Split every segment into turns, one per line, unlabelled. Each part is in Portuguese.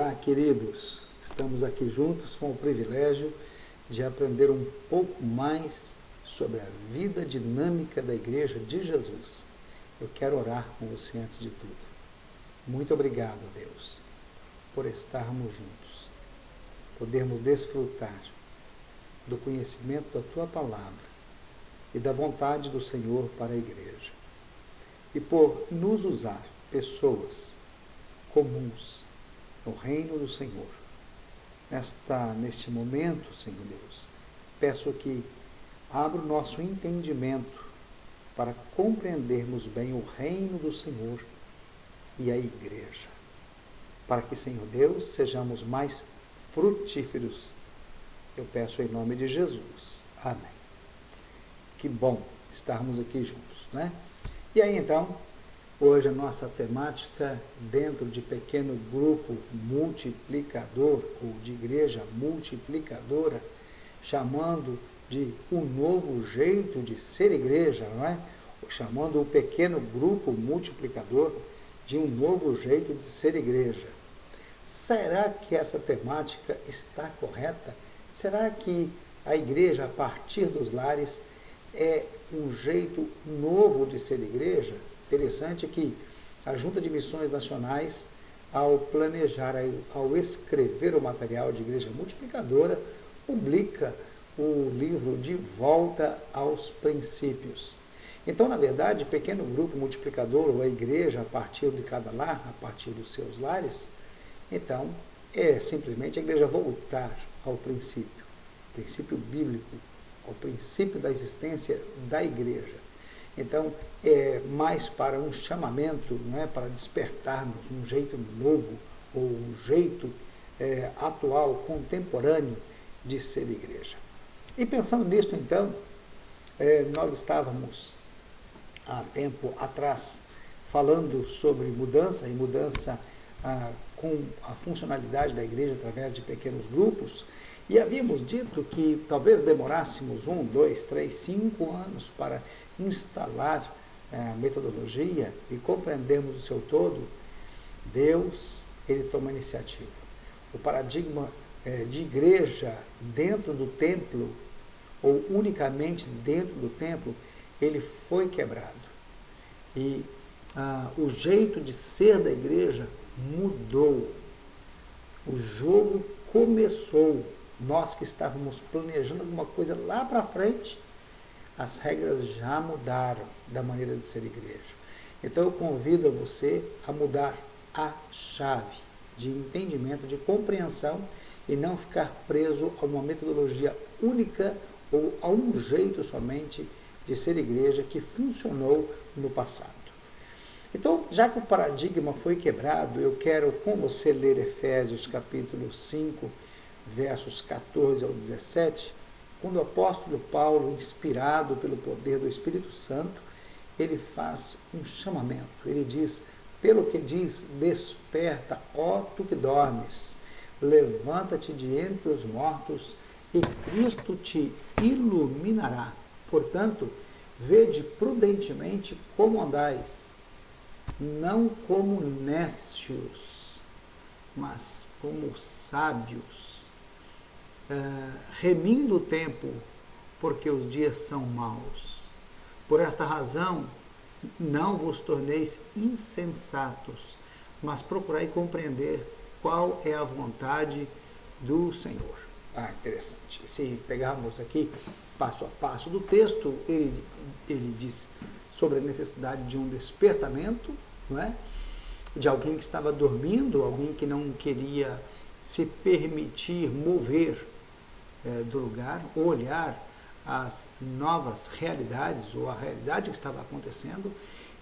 Olá, queridos. Estamos aqui juntos com o privilégio de aprender um pouco mais sobre a vida dinâmica da Igreja de Jesus. Eu quero orar com você antes de tudo. Muito obrigado, Deus, por estarmos juntos, podermos desfrutar do conhecimento da Tua Palavra e da vontade do Senhor para a Igreja. E por nos usar pessoas comuns no reino do Senhor. Neste momento, Senhor Deus, peço que abra o nosso entendimento para compreendermos bem o reino do Senhor e a Igreja. Para que, Senhor Deus, sejamos mais frutíferos. Eu peço em nome de Jesus. Amém. Que bom estarmos aqui juntos, né? E aí, então, hoje a nossa temática dentro de pequeno grupo multiplicador ou de igreja multiplicadora, chamando de um novo jeito de ser igreja, não é? Chamando o pequeno grupo multiplicador de um novo jeito de ser igreja. Será que essa temática está correta? Será que a igreja a partir dos lares é um jeito novo de ser igreja? Interessante que a Junta de Missões Nacionais, ao planejar, ao escrever o material de Igreja Multiplicadora, publica o livro De Volta aos Princípios. Então, na verdade, pequeno grupo multiplicador, ou a igreja a partir de cada lar, a partir dos seus lares, então, é simplesmente a igreja voltar ao princípio bíblico, ao princípio da existência da igreja. Então, é mais para um chamamento, não é, para despertarmos um jeito novo, ou um jeito atual, contemporâneo de ser igreja. E pensando nisto, então, nós estávamos há tempo atrás falando sobre mudança, e mudança com a funcionalidade da igreja através de pequenos grupos, e havíamos dito que talvez demorássemos 1, 2, 3, 5 anos para instalar a metodologia e compreendermos o seu todo. Deus, Ele toma iniciativa. O paradigma de igreja dentro do templo, ou unicamente dentro do templo, ele foi quebrado. E o jeito de ser da igreja mudou. O jogo começou. Nós que estávamos planejando alguma coisa lá para frente, as regras já mudaram da maneira de ser igreja. Então eu convido você a mudar a chave de entendimento, de compreensão, e não ficar preso a uma metodologia única ou a um jeito somente de ser igreja que funcionou no passado. Então, já que o paradigma foi quebrado, eu quero com você ler Efésios capítulo 5, versos 14 ao 17, quando o apóstolo Paulo, inspirado pelo poder do Espírito Santo, ele faz um chamamento. Ele diz, pelo que diz, desperta, ó tu que dormes, levanta-te de entre os mortos e Cristo te iluminará. Portanto, vede prudentemente como andais, não como nécios, mas como sábios, remindo o tempo, porque os dias são maus. Por esta razão, não vos torneis insensatos, mas procurai compreender qual é a vontade do Senhor. Interessante. Se pegarmos aqui passo a passo do texto, ele diz sobre a necessidade de um despertamento, não é? De alguém que estava dormindo, alguém que não queria se permitir mover do lugar, olhar as novas realidades, ou a realidade que estava acontecendo.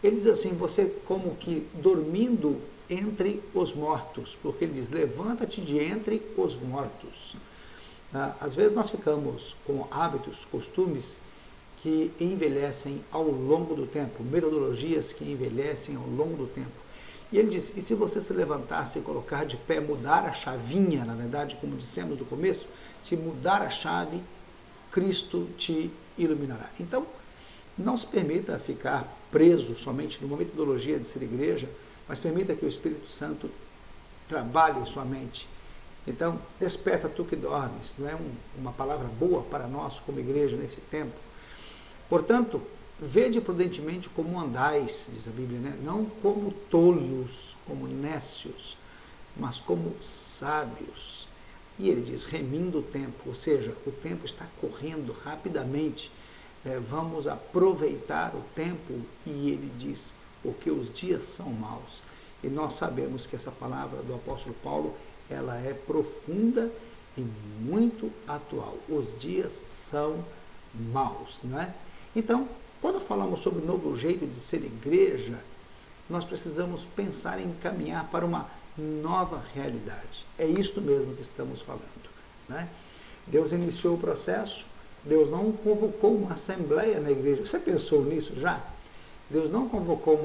Ele diz assim, você como que dormindo entre os mortos, porque ele diz, levanta-te de entre os mortos. Às vezes nós ficamos com hábitos, costumes que envelhecem ao longo do tempo, metodologias que envelhecem ao longo do tempo. E ele diz, e se você se levantar, se colocar de pé, mudar a chavinha, na verdade, como dissemos no começo, se mudar a chave, Cristo te iluminará. Então, não se permita ficar preso somente numa metodologia de ser igreja, mas permita que o Espírito Santo trabalhe em sua mente. Então, desperta tu que dormes, não é uma palavra boa para nós como igreja nesse tempo. Portanto, vede prudentemente como andais, diz a Bíblia, né? Não como tolos, como nécios, mas como sábios. E ele diz, remindo o tempo, ou seja, o tempo está correndo rapidamente, vamos aproveitar o tempo, e ele diz, porque os dias são maus. E nós sabemos que essa palavra do apóstolo Paulo, ela é profunda e muito atual. Os dias são maus, não é? Então, quando falamos sobre o novo jeito de ser igreja, nós precisamos pensar em caminhar para uma nova realidade. É isto mesmo que estamos falando, né? Deus iniciou o processo, Deus não convocou uma assembleia na igreja. Você pensou nisso já? Deus não convocou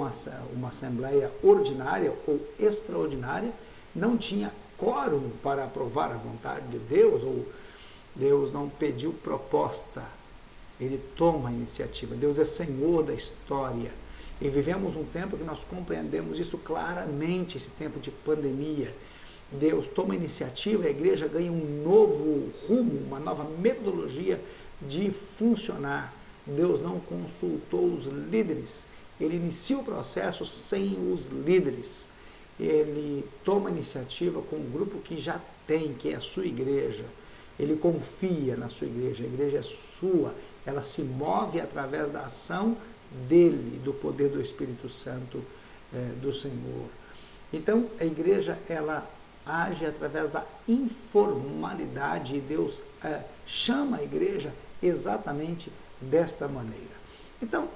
uma assembleia ordinária ou extraordinária, não tinha quórum para aprovar a vontade de Deus, ou Deus não pediu proposta, ele toma a iniciativa. Deus é Senhor da história. E vivemos um tempo que nós compreendemos isso claramente, esse tempo de pandemia. Deus toma a iniciativa, a igreja ganha um novo rumo, uma nova metodologia de funcionar. Deus não consultou os líderes, ele inicia o processo sem os líderes. Ele toma a iniciativa com um grupo que já tem, que é a sua igreja. Ele confia na sua igreja, a igreja é sua, ela se move através da ação dele, do poder do Espírito Santo do Senhor. Então, a igreja, ela age através da informalidade, e Deus chama a igreja exatamente desta maneira. Então,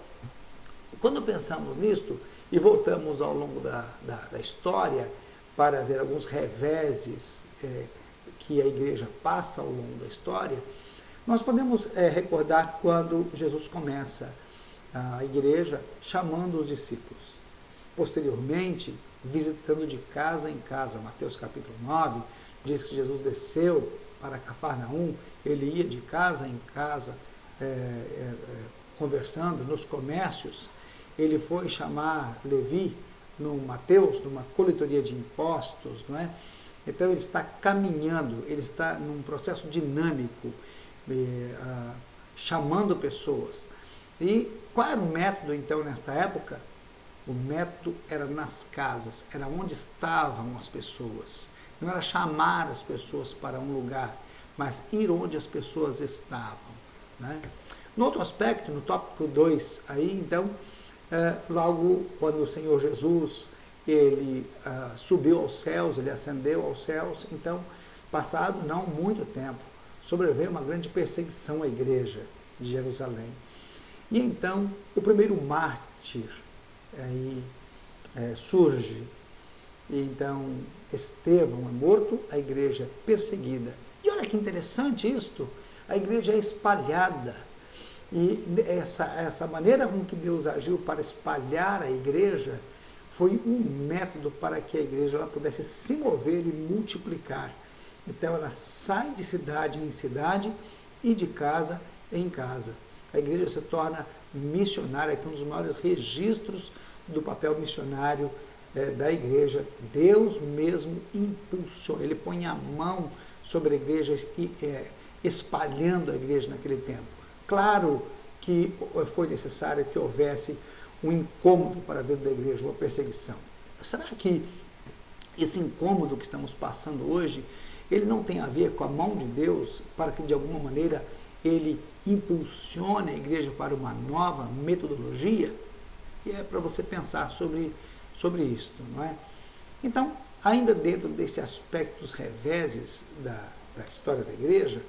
quando pensamos nisto, e voltamos ao longo da história para ver alguns reveses que a igreja passa ao longo da história, nós podemos recordar quando Jesus começa a igreja chamando os discípulos. Posteriormente, visitando de casa em casa. Mateus capítulo 9 diz que Jesus desceu para Cafarnaum, ele ia de casa em casa conversando nos comércios. Ele foi chamar Levi no Mateus, numa coletoria de impostos, não é? Então ele está caminhando, ele está num processo dinâmico, chamando pessoas. E qual era o método então nesta época? O método era nas casas, era onde estavam as pessoas. Não era chamar as pessoas para um lugar, mas ir onde as pessoas estavam, né? No outro aspecto, no tópico 2, aí então, logo quando o Senhor Jesus, ele subiu aos céus, ele ascendeu aos céus, então, passado não muito tempo, sobreveio uma grande perseguição à igreja de Jerusalém. E então, o primeiro mártir aí surge, e então Estevão é morto, a igreja é perseguida. E olha que interessante isto, a igreja é espalhada. E essa maneira com que Deus agiu para espalhar a igreja foi um método para que a igreja ela pudesse se mover e multiplicar. Então ela sai de cidade em cidade e de casa em casa. A igreja se torna missionária, que é um dos maiores registros do papel missionário da igreja. Deus mesmo impulsiona, ele põe a mão sobre a igreja e espalhando a igreja naquele tempo. Claro que foi necessário que houvesse um incômodo para a vida da igreja, uma perseguição. Será que esse incômodo que estamos passando hoje, ele não tem a ver com a mão de Deus para que de alguma maneira ele impulsione a igreja para uma nova metodologia? E é para você pensar sobre isso, não é? Então, ainda dentro desse aspecto dos reveses da história da igreja,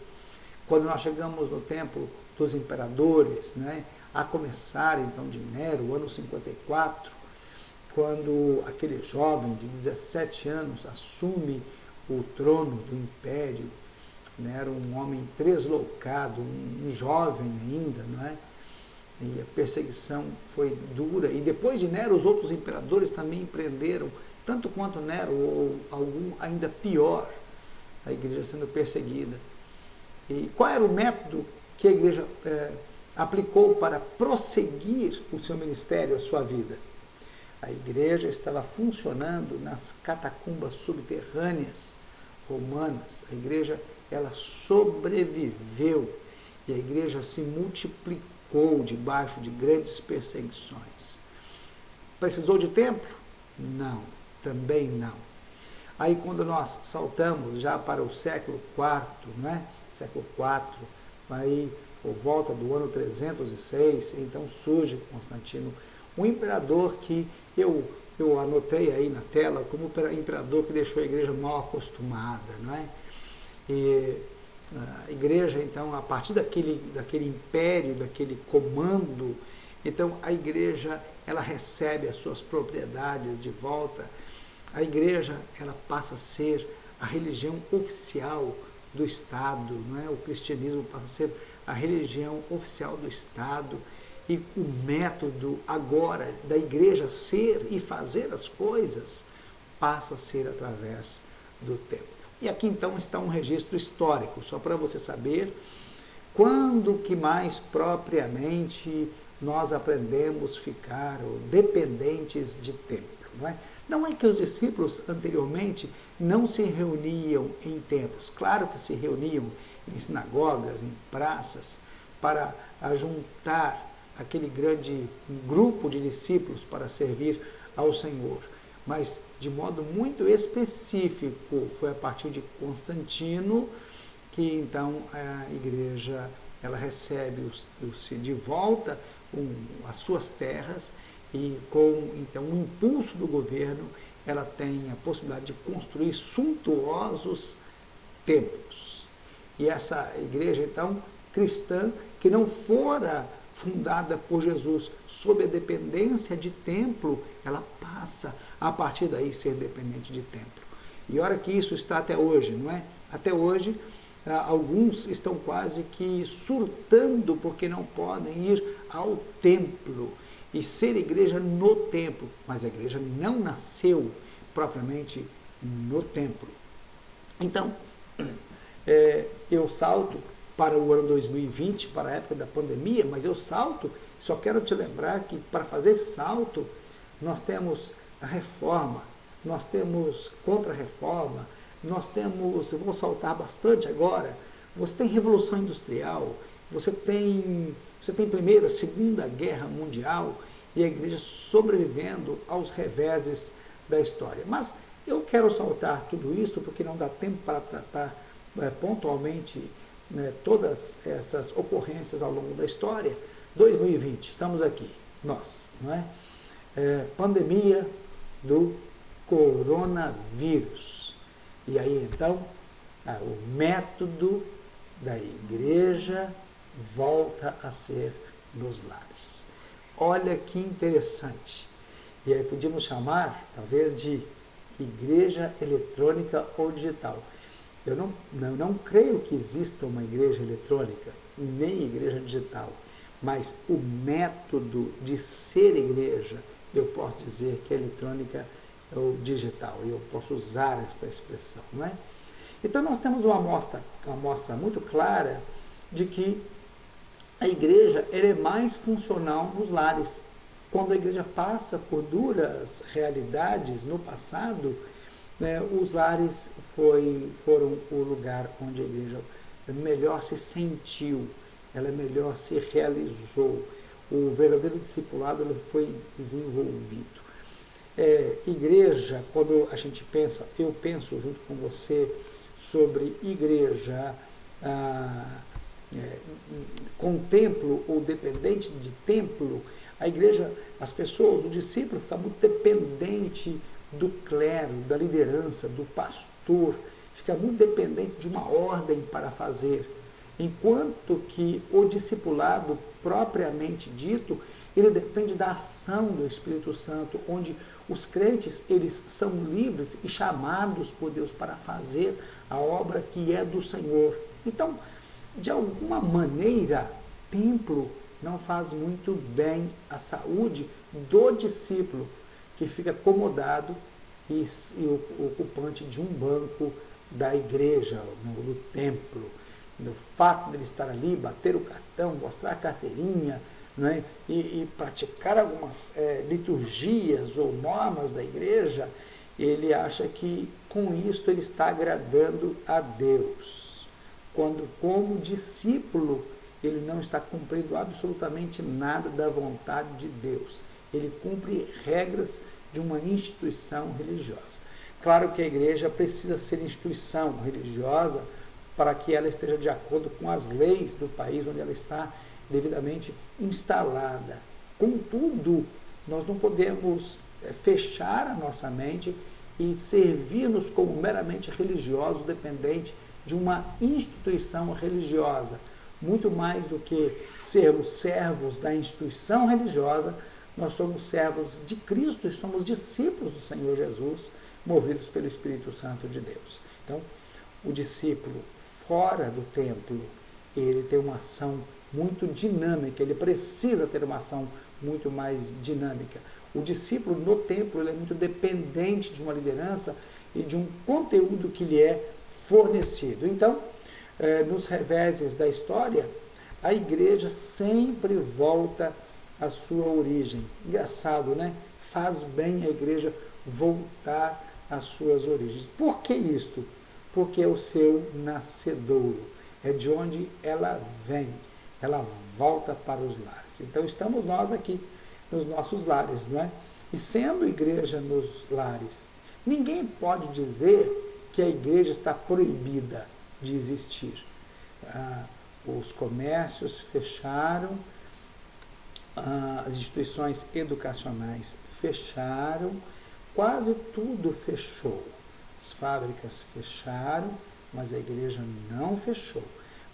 quando nós chegamos no tempo dos imperadores, né, a começar então de Nero, o ano 54, quando aquele jovem de 17 anos assume o trono do império, né, era um homem tresloucado, um jovem ainda, não é? E a perseguição foi dura, e depois de Nero os outros imperadores também empreenderam, tanto quanto Nero, ou algum ainda pior, a igreja sendo perseguida. E qual era o método que a igreja aplicou para prosseguir o seu ministério, a sua vida? A igreja estava funcionando nas catacumbas subterrâneas romanas. A igreja, ela sobreviveu e a igreja se multiplicou debaixo de grandes perseguições. Precisou de templo? Não, também não. Aí quando nós saltamos já para o século IV, né? Século IV, aí por volta do ano 306, então surge Constantino, um imperador que eu anotei aí na tela como imperador que deixou a igreja mal acostumada, não é? E a igreja, então, a partir daquele império, daquele comando, então a igreja, ela recebe as suas propriedades de volta. A igreja, ela passa a ser a religião oficial do Estado, não é? O cristianismo passa a ser a religião oficial do Estado. E o método agora da igreja ser e fazer as coisas passa a ser através do templo. E aqui então está um registro histórico, só para você saber quando que mais propriamente nós aprendemos a ficar dependentes de templo. Não é que os discípulos anteriormente não se reuniam em templos, claro que se reuniam em sinagogas, em praças, para ajuntar aquele grande grupo de discípulos para servir ao Senhor. Mas, de modo muito específico, foi a partir de Constantino que, então, a igreja ela recebe de volta as suas terras e, com então, o impulso do governo, ela tem a possibilidade de construir suntuosos templos. E essa igreja, então, cristã, que não fora fundada por Jesus sob a dependência de templo, ela passa a partir daí ser dependente de templo. E olha que isso está até hoje, não é? Até hoje, alguns estão quase que surtando porque não podem ir ao templo e ser igreja no templo, mas a igreja não nasceu propriamente no templo. Então, eu salto para o ano 2020, para a época da pandemia, mas eu salto, só quero te lembrar que para fazer esse salto, nós temos a reforma, nós temos contra-reforma, nós temos, eu vou saltar bastante agora, você tem Revolução Industrial, você tem Primeira, Segunda Guerra Mundial e a igreja sobrevivendo aos reveses da história. Mas eu quero saltar tudo isso porque não dá tempo para tratar pontualmente todas essas ocorrências ao longo da história. 2020, estamos aqui, nós, não é? Pandemia do coronavírus. E aí, então, o método da igreja volta a ser nos lares. Olha que interessante. E aí podíamos chamar, talvez, de igreja eletrônica ou digital. Eu não creio que exista uma igreja eletrônica, nem igreja digital, mas o método de ser igreja, eu posso dizer que é eletrônica ou digital, e eu posso usar esta expressão, não é? Então nós temos uma amostra muito clara de que a igreja ela é mais funcional nos lares. Quando a igreja passa por duras realidades no passado, os lares foram o lugar onde a igreja melhor se sentiu, ela melhor se realizou, o verdadeiro discipulado ele foi desenvolvido. Igreja, quando a gente pensa, eu penso junto com você sobre igreja com templo ou dependente de templo, a igreja, as pessoas, o discípulo fica muito dependente do clero, da liderança, do pastor, fica muito dependente de uma ordem para fazer, enquanto que o discipulado propriamente dito, ele depende da ação do Espírito Santo, onde os crentes, eles são livres e chamados por Deus para fazer a obra que é do Senhor. Então, de alguma maneira, templo não faz muito bem à saúde do discípulo, que fica acomodado e ocupante de um banco da igreja, do templo. O fato de ele estar ali, bater o cartão, mostrar a carteirinha, não é? E praticar algumas liturgias ou normas da igreja, ele acha que com isso ele está agradando a Deus. Quando, como discípulo, ele não está cumprindo absolutamente nada da vontade de Deus. Ele cumpre regras de uma instituição religiosa. Claro que a igreja precisa ser instituição religiosa para que ela esteja de acordo com as leis do país onde ela está devidamente instalada. Contudo, nós não podemos fechar a nossa mente e servir-nos como meramente religiosos, dependente de uma instituição religiosa. Muito mais do que sermos servos da instituição religiosa, nós somos servos de Cristo e somos discípulos do Senhor Jesus, movidos pelo Espírito Santo de Deus. Então, o discípulo fora do templo, ele tem uma ação muito dinâmica, ele precisa ter uma ação muito mais dinâmica. O discípulo no templo, ele é muito dependente de uma liderança e de um conteúdo que lhe é fornecido. Então, nos reveses da história, a igreja sempre volta à sua origem. Engraçado, né? Faz bem a igreja voltar às suas origens. Por que isto? Porque é o seu nascedouro, é de onde ela vem, ela volta para os lares. Então estamos nós aqui, nos nossos lares, não é? E sendo igreja nos lares, ninguém pode dizer que a igreja está proibida de existir. Os comércios fecharam, as instituições educacionais fecharam, quase tudo fechou. As fábricas fecharam, mas a igreja não fechou.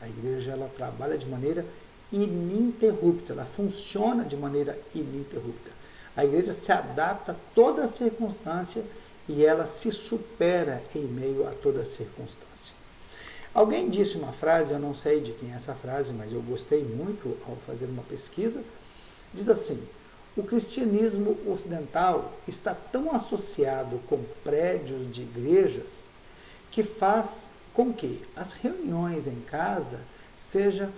A igreja, ela trabalha de maneira ininterrupta, ela funciona de maneira ininterrupta. A igreja se adapta a toda circunstância e ela se supera em meio a toda circunstância. Alguém disse uma frase, eu não sei de quem é essa frase, mas eu gostei muito ao fazer uma pesquisa, diz assim: o cristianismo ocidental está tão associado com prédios de igrejas que faz com que as reuniões em casa seja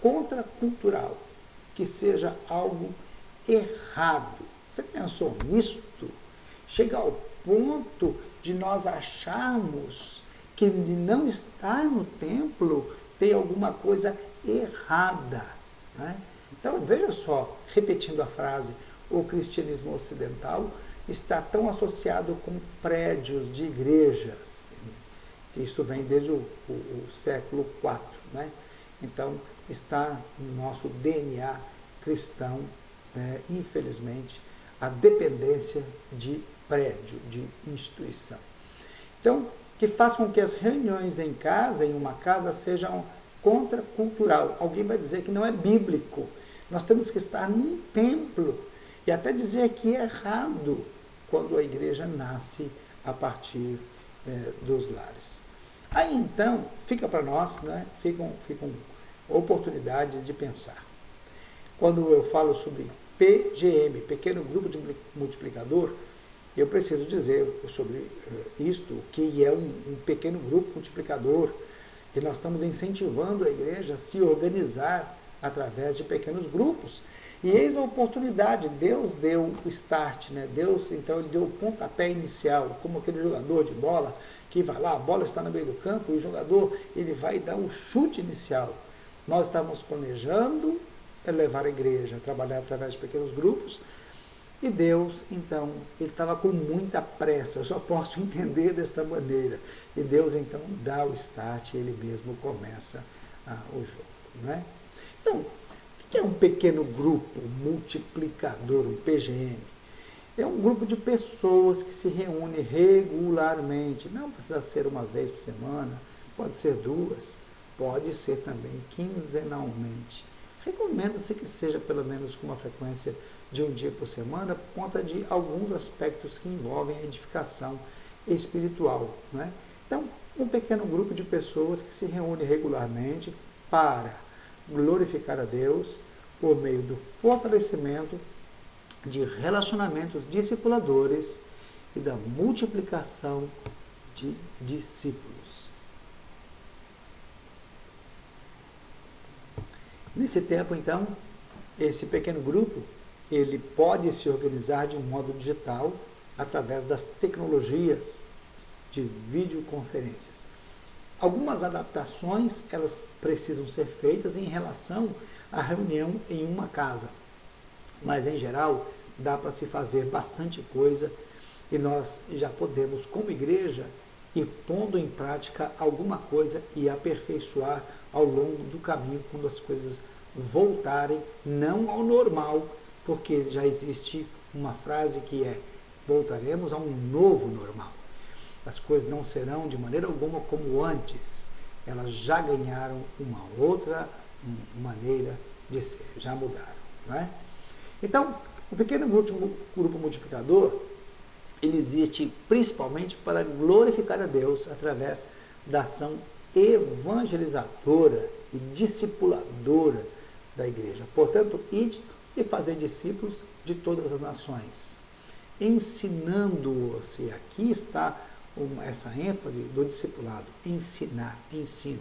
contracultural, que seja algo errado. Você pensou nisto? Chega ao ponto de nós acharmos que não estar no templo tem alguma coisa errada, né? Então, veja só, repetindo a frase, o cristianismo ocidental está tão associado com prédios de igrejas, que isso vem desde o século IV, né? Então, está no nosso DNA cristão, infelizmente, a dependência de prédio, de instituição. Então, que faz com que as reuniões em casa, em uma casa, sejam contracultural. Alguém vai dizer que não é bíblico. Nós temos que estar num templo e até dizer que é errado quando a igreja nasce a partir dos lares. Aí então, fica para nós, né, ficam oportunidades de pensar. Quando eu falo sobre PGM, Pequeno Grupo de Multiplicador, eu preciso dizer sobre isto, que é um pequeno grupo multiplicador, e nós estamos incentivando a igreja a se organizar através de pequenos grupos. E eis a oportunidade, Deus deu o start, né? Deus, então, ele deu o pontapé inicial, como aquele jogador de bola, que vai lá, a bola está no meio do campo, e o jogador, ele vai dar o chute inicial. Nós estávamos planejando levar a igreja a trabalhar através de pequenos grupos, e Deus, então, ele estava com muita pressa, eu só posso entender desta maneira. E Deus, então, dá o start, ele mesmo começa o jogo, né? Então, o que é um pequeno grupo multiplicador, um PGM? É um grupo de pessoas que se reúne regularmente, não precisa ser uma vez por semana, pode ser duas, pode ser também quinzenalmente. Recomenda-se que seja pelo menos com uma frequência de um dia por semana, por conta de alguns aspectos que envolvem a edificação espiritual, né? Então, um pequeno grupo de pessoas que se reúne regularmente para glorificar a Deus por meio do fortalecimento de relacionamentos discipuladores e da multiplicação de discípulos. Nesse tempo, então, Esse pequeno grupo, ele pode se organizar de um modo digital através das tecnologias de videoconferências. Algumas adaptações, elas precisam ser feitas em relação à reunião em uma casa, mas em geral dá para se fazer bastante coisa e nós já podemos, como igreja, ir pondo em prática alguma coisa e aperfeiçoar ao longo do caminho quando as coisas voltarem, não ao normal, porque já existe uma frase que é: voltaremos a um novo normal. As coisas não serão de maneira alguma como antes, elas já ganharam uma outra maneira de ser, já mudaram, não é? Então, o pequeno grupo multiplicador, ele existe principalmente para glorificar a Deus através da ação evangelizadora e discipuladora da igreja. Portanto, ide e fazer discípulos de todas as nações, ensinando-os, e aqui está essa ênfase do discipulado, ensinar, ensino,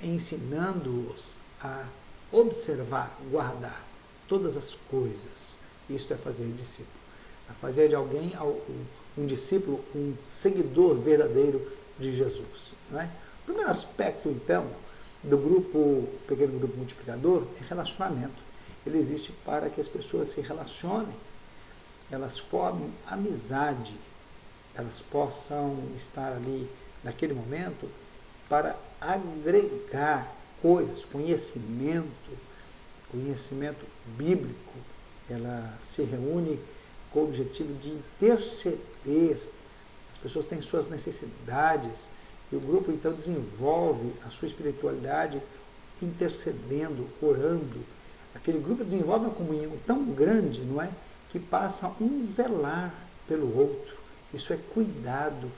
ensinando-os a observar, guardar todas as coisas. Isto é fazer discípulo, a fazer de alguém um discípulo, um seguidor verdadeiro de Jesus, não é? O primeiro aspecto, então, do pequeno grupo multiplicador é relacionamento. Ele existe para que as pessoas se relacionem, elas formem amizade, elas possam estar ali naquele momento para agregar coisas, conhecimento bíblico. Ela se reúne com o objetivo de interceder. As pessoas têm suas necessidades e o grupo então desenvolve a sua espiritualidade intercedendo, orando. Aquele grupo desenvolve uma comunhão tão grande, não é, que passa um zelar pelo outro. Isso é cuidado.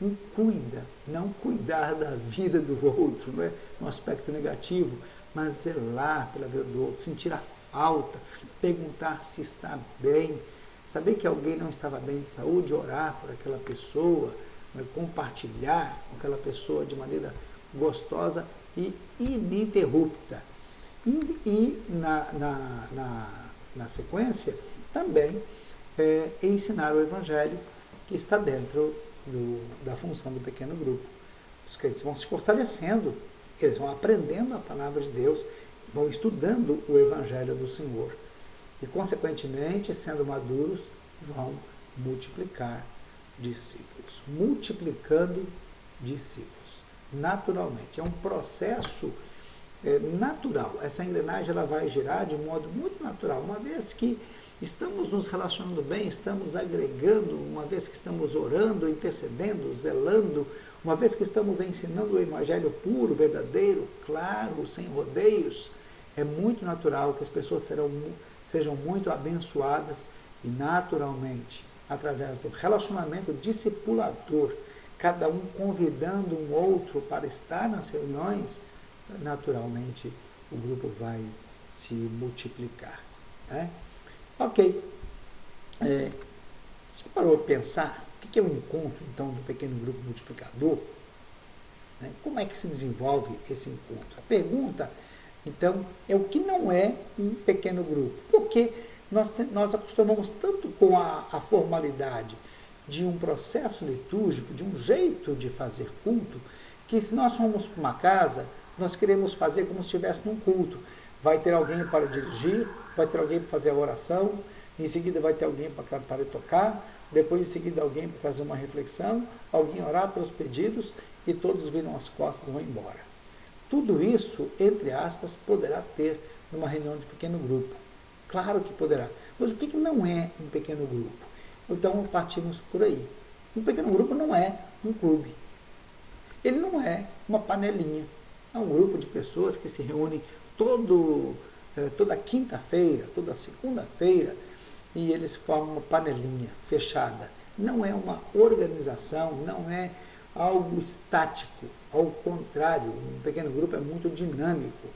Um cuida, não cuidar da vida do outro, não é um aspecto negativo, mas zelar pela vida do outro, sentir a falta, perguntar se está bem, saber que alguém não estava bem de saúde, orar por aquela pessoa, compartilhar com aquela pessoa de maneira gostosa e ininterrupta. E na sequência, também ensinar o Evangelho que está dentro da função do pequeno grupo. Os crentes vão se fortalecendo, eles vão aprendendo a palavra de Deus, vão estudando o Evangelho do Senhor e, consequentemente, sendo maduros, vão multiplicar discípulos, multiplicando discípulos, naturalmente. É um processo natural. Essa engrenagem ela vai girar de um modo muito natural, uma vez que estamos nos relacionando bem, estamos agregando, uma vez que estamos orando, intercedendo, zelando, uma vez que estamos ensinando o Evangelho puro, verdadeiro, claro, sem rodeios. É muito natural que as pessoas sejam muito abençoadas e, naturalmente, através do relacionamento discipulador, cada um convidando um outro para estar nas reuniões, naturalmente o grupo vai se multiplicar, né? Ok. Você parou para pensar o que é o encontro, então, do pequeno grupo multiplicador? Né? Como é que se desenvolve esse encontro? A pergunta, então, é o que não é um pequeno grupo. Porque nós acostumamos tanto com a formalidade de um processo litúrgico, de um jeito de fazer culto, que se nós formos para uma casa, nós queremos fazer como se estivesse num culto. Vai ter alguém para dirigir, vai ter alguém para fazer a oração, em seguida vai ter alguém para cantar e tocar, depois em seguida alguém para fazer uma reflexão, alguém orar pelos pedidos e todos viram as costas e vão embora. Tudo isso, entre aspas, poderá ter numa reunião de pequeno grupo. Claro que poderá. Mas o que não é um pequeno grupo? Então partimos por aí. Um pequeno grupo não é um clube. Ele não é uma panelinha. É um grupo de pessoas que se reúnem toda quinta-feira, toda segunda-feira, e eles formam uma panelinha fechada. Não é uma organização, não é algo estático. Ao contrário, um pequeno grupo é muito dinâmico.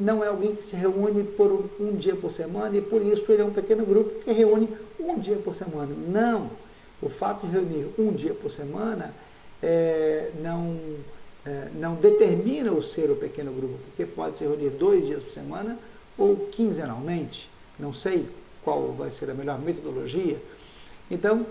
Não é alguém que se reúne por um dia por semana e por isso ele é um pequeno grupo que reúne um dia por semana. Não! O fato de reunir um dia por semana não determina o ser o pequeno grupo, porque pode se reunir 2 dias por semana ou quinzenalmente, não sei qual vai ser a melhor metodologia. Então,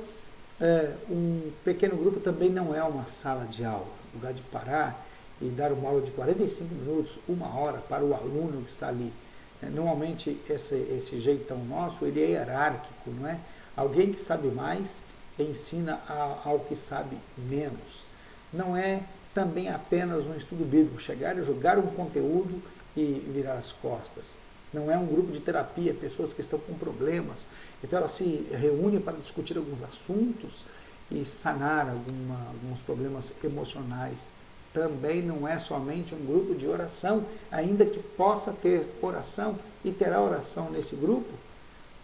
um pequeno grupo também não é uma sala de aula, lugar de parar e dar uma aula de 45 minutos, 1 hora para o aluno que está ali. Normalmente, esse jeitão nosso, ele é hierárquico, não é? Alguém que sabe mais ensina ao que sabe menos. Não é também apenas um estudo bíblico, chegar e jogar um conteúdo e virar as costas. Não é um grupo de terapia, pessoas que estão com problemas. Então elas se reúnem para discutir alguns assuntos e sanar alguns problemas emocionais. Também não é somente um grupo de oração, ainda que possa ter oração e terá oração nesse grupo.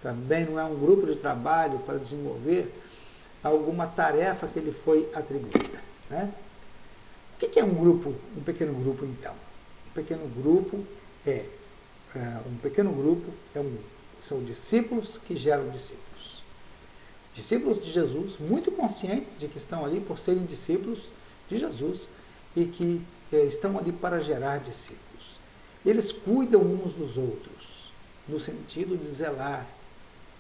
Também não é um grupo de trabalho para desenvolver alguma tarefa que lhe foi atribuída, né? O que é um pequeno grupo, então? Um pequeno grupo são discípulos que geram discípulos. Discípulos de Jesus, muito conscientes de que estão ali por serem discípulos de Jesus e que estão ali para gerar discípulos. Eles cuidam uns dos outros, no sentido de zelar,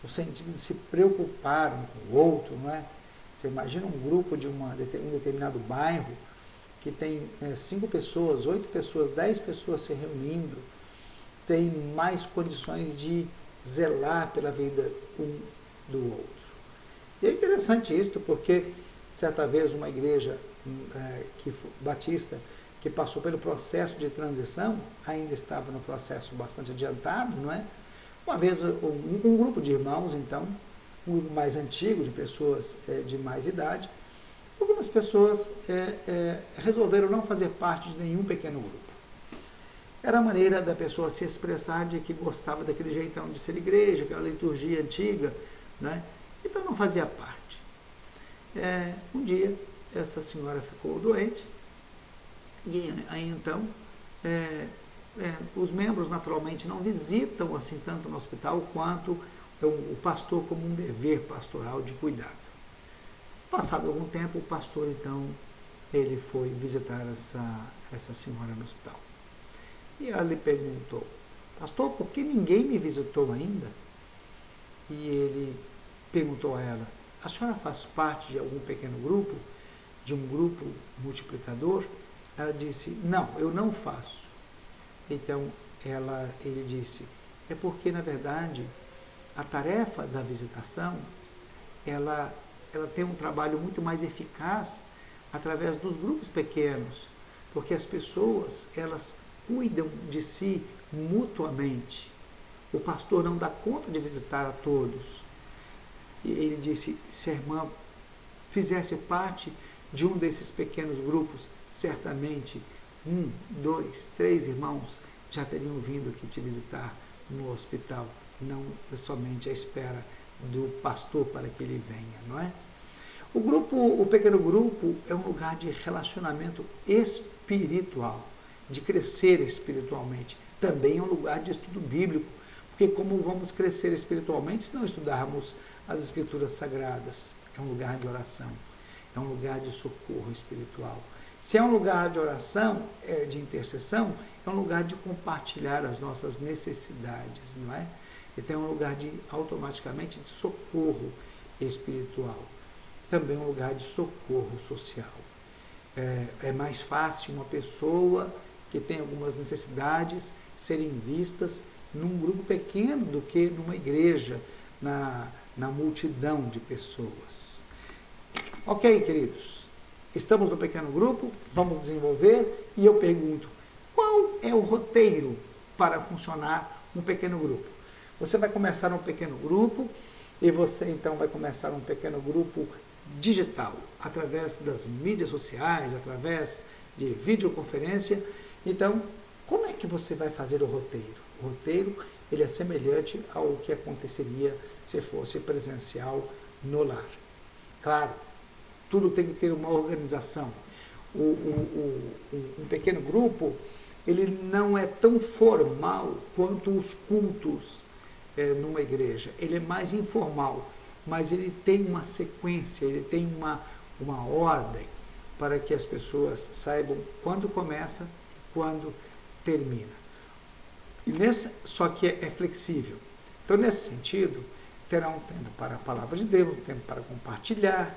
no sentido de se preocupar um com o outro, não é? Você imagina um grupo de um determinado bairro que tem 5 pessoas, 8 pessoas, 10 pessoas se reunindo, tem mais condições de zelar pela vida um do outro. E é interessante isso, porque certa vez uma igreja batista que passou pelo processo de transição, ainda estava no processo bastante adiantado, não é? Uma vez um grupo de irmãos, então, um grupo mais antigo, de pessoas de mais idade, algumas pessoas resolveram não fazer parte de nenhum pequeno grupo. Era a maneira da pessoa se expressar de que gostava daquele jeitão de ser igreja, aquela liturgia antiga, né? Então não fazia parte. Um dia, essa senhora ficou doente, e aí então, os membros naturalmente não visitam assim tanto no hospital quanto o pastor como um dever pastoral de cuidado. Passado algum tempo, o pastor então, ele foi visitar essa senhora no hospital. E ela lhe perguntou: pastor, por que ninguém me visitou ainda? E ele perguntou a ela: a senhora faz parte de algum pequeno grupo? De um grupo multiplicador? Ela disse: não, eu não faço. Então ele disse: é porque na verdade a tarefa da visitação ela tem um trabalho muito mais eficaz através dos grupos pequenos, porque as pessoas elas cuidam de si mutuamente. O pastor não dá conta de visitar a todos. E ele disse: se a irmã fizesse parte de um desses pequenos grupos, certamente 1, 2, 3 irmãos já teriam vindo aqui te visitar no hospital, não somente à espera do pastor para que ele venha, não é? O pequeno grupo é um lugar de relacionamento espiritual, de crescer espiritualmente. Também é um lugar de estudo bíblico, porque como vamos crescer espiritualmente se não estudarmos as escrituras sagradas? É um lugar de oração, é um lugar de socorro espiritual. Se é um lugar de oração, de intercessão, é um lugar de compartilhar as nossas necessidades, não é? Então é um lugar automaticamente de socorro espiritual. Também um lugar de socorro social. É mais fácil uma pessoa que tem algumas necessidades serem vistas num grupo pequeno do que numa igreja, na multidão de pessoas. Ok, queridos? Estamos no pequeno grupo, vamos desenvolver, e eu pergunto: qual é o roteiro para funcionar um pequeno grupo? Você vai começar um pequeno grupo, e você então vai começar um pequeno grupo digital, através das mídias sociais, através de videoconferência. Então, como é que você vai fazer o roteiro? O roteiro ele é semelhante ao que aconteceria se fosse presencial no lar. Claro, tudo tem que ter uma organização. Um pequeno grupo, ele não é tão formal quanto os cultos numa igreja. Ele é mais informal, mas ele tem uma sequência, ele tem uma ordem para que as pessoas saibam quando começa e quando termina. Só que é flexível. Então, nesse sentido, terá um tempo para a palavra de Deus, um tempo para compartilhar,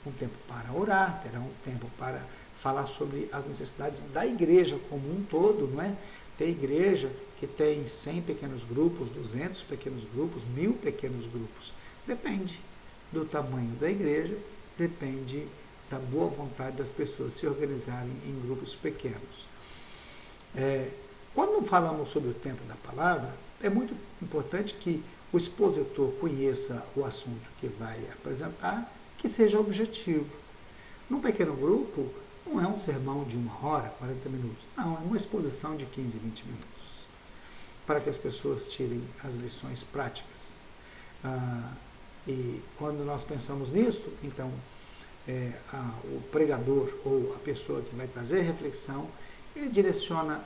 um tempo para orar, terá um tempo para falar sobre as necessidades da igreja como um todo, não é? Tem igreja que tem 100 pequenos grupos, 200 pequenos grupos, 1000 pequenos grupos. Depende do tamanho da igreja, depende da boa vontade das pessoas se organizarem em grupos pequenos. Quando falamos sobre o tempo da palavra, é muito importante que o expositor conheça o assunto que vai apresentar, que seja objetivo. Num pequeno grupo, não é um sermão de 1 hora, 40 minutos. Não, é uma exposição de 15, 20 minutos, para que as pessoas tirem as lições práticas. E quando nós pensamos nisto, então, o pregador ou a pessoa que vai trazer a reflexão, ele direciona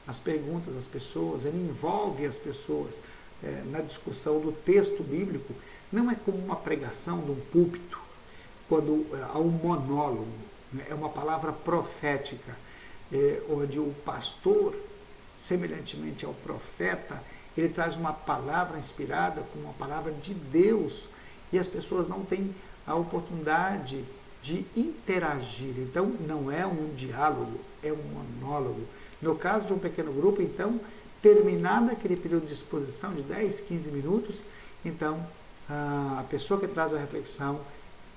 as perguntas às pessoas, ele envolve as pessoas na discussão do texto bíblico. Não é como uma pregação de um púlpito, quando há um monólogo, né? É uma palavra profética, onde o pastor, semelhantemente ao profeta, ele traz uma palavra inspirada com uma palavra de Deus, e as pessoas não têm a oportunidade de interagir. Então, não é um diálogo, é um monólogo. No caso de um pequeno grupo, então, terminado aquele período de exposição de 10, 15 minutos, então, a pessoa que traz a reflexão,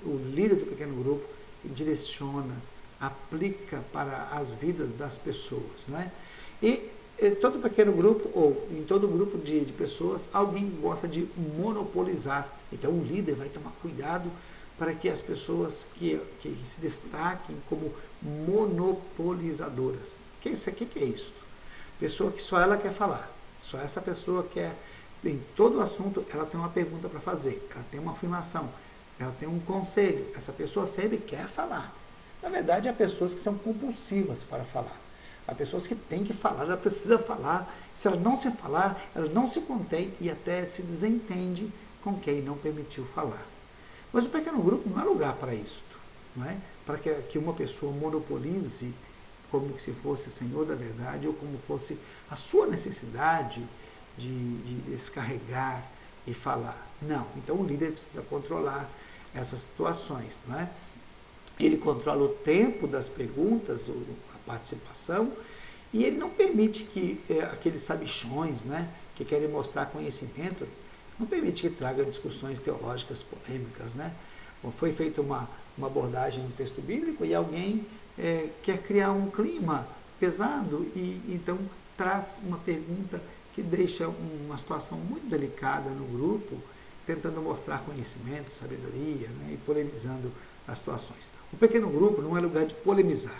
o líder do pequeno grupo, direciona, aplica para as vidas das pessoas, não é? E em todo pequeno grupo, ou em todo grupo de pessoas, alguém gosta de monopolizar. Então, o líder vai tomar cuidado para que as pessoas que se destaquem como monopolizadoras. O que é isso? Pessoa que só ela quer falar, só essa pessoa quer, em todo o assunto, ela tem uma pergunta para fazer, ela tem uma afirmação, ela tem um conselho, essa pessoa sempre quer falar. Na verdade, há pessoas que são compulsivas para falar. Há pessoas que têm que falar, ela precisa falar. Se ela não se falar, ela não se contém e até se desentende com quem não permitiu falar. Mas o pequeno grupo não é lugar para isto, não é? Para que uma pessoa monopolize como se fosse senhor da verdade ou como fosse a sua necessidade de descarregar e falar. Não, então o líder precisa controlar essas situações, não é? Ele controla o tempo das perguntas, a participação, e ele não permite que aqueles sabichões, né, que querem mostrar conhecimento, não permite que traga discussões teológicas polêmicas, né? Foi feita uma abordagem no texto bíblico e alguém quer criar um clima pesado e então traz uma pergunta que deixa uma situação muito delicada no grupo, tentando mostrar conhecimento, sabedoria, né, e polemizando as situações. O pequeno grupo não é lugar de polemizar,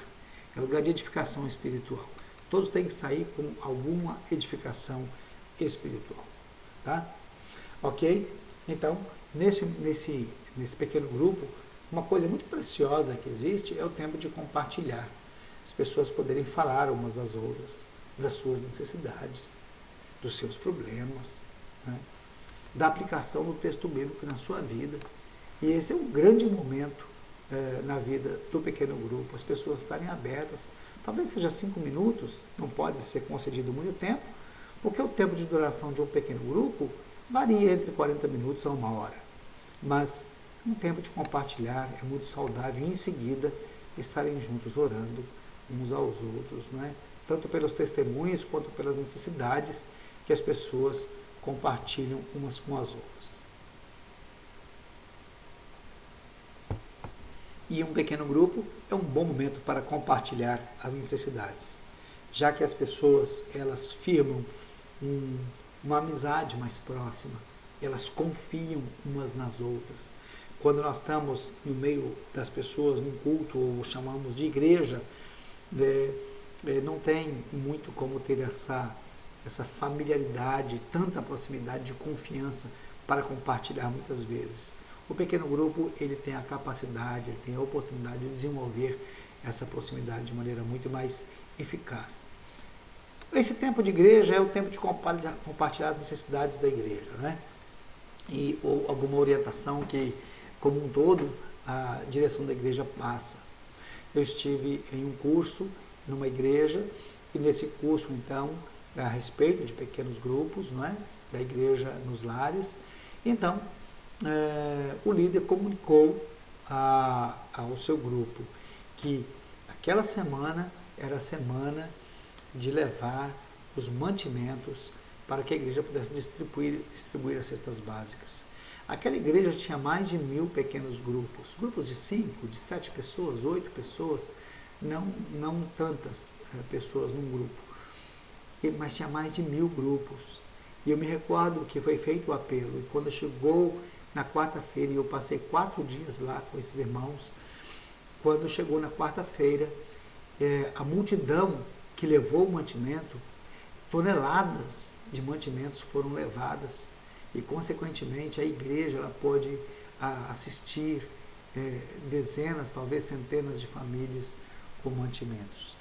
é lugar de edificação espiritual. Todos têm que sair com alguma edificação espiritual. Tá? Ok? Então, nesse pequeno grupo, uma coisa muito preciosa que existe é o tempo de compartilhar. As pessoas poderem falar umas às outras das suas necessidades, dos seus problemas, né? Da aplicação do texto bíblico na sua vida. E esse é um grande momento na vida do pequeno grupo, as pessoas estarem abertas. Talvez seja 5 minutos, não pode ser concedido muito tempo, porque o tempo de duração de um pequeno grupo varia entre 40 minutos a 1 hora. Mas um tempo de compartilhar é muito saudável e em seguida estarem juntos orando uns aos outros, não é? Tanto pelos testemunhos quanto pelas necessidades que as pessoas compartilham umas com as outras. E um pequeno grupo é um bom momento para compartilhar as necessidades, já que as pessoas elas firmam uma amizade mais próxima, elas confiam umas nas outras. Quando nós estamos no meio das pessoas, num culto, ou chamamos de igreja, não tem muito como ter essa familiaridade, tanta proximidade de confiança para compartilhar muitas vezes. O pequeno grupo, ele tem a capacidade, ele tem a oportunidade de desenvolver essa proximidade de maneira muito mais eficaz. Esse tempo de igreja é o tempo de compartilhar as necessidades da igreja, né? Ou alguma orientação que, como um todo, a direção da igreja passa. Eu estive em um curso numa igreja e nesse curso, então, a respeito de pequenos grupos, não é? Da igreja nos lares. Então, o líder comunicou ao seu grupo que aquela semana era a semana de levar os mantimentos para que a igreja pudesse distribuir as cestas básicas. Aquela igreja tinha mais de 1.000 pequenos grupos, grupos de 5, de 7 pessoas, 8 pessoas, não tantas pessoas num grupo, mas tinha mais de 1.000 grupos. E eu me recordo que foi feito o apelo, e quando chegou na quarta-feira, e eu passei 4 dias lá com esses irmãos, quando chegou na quarta-feira, a multidão que levou o mantimento, toneladas de mantimentos foram levadas, e consequentemente a igreja ela pôde assistir dezenas, talvez centenas de famílias com mantimentos.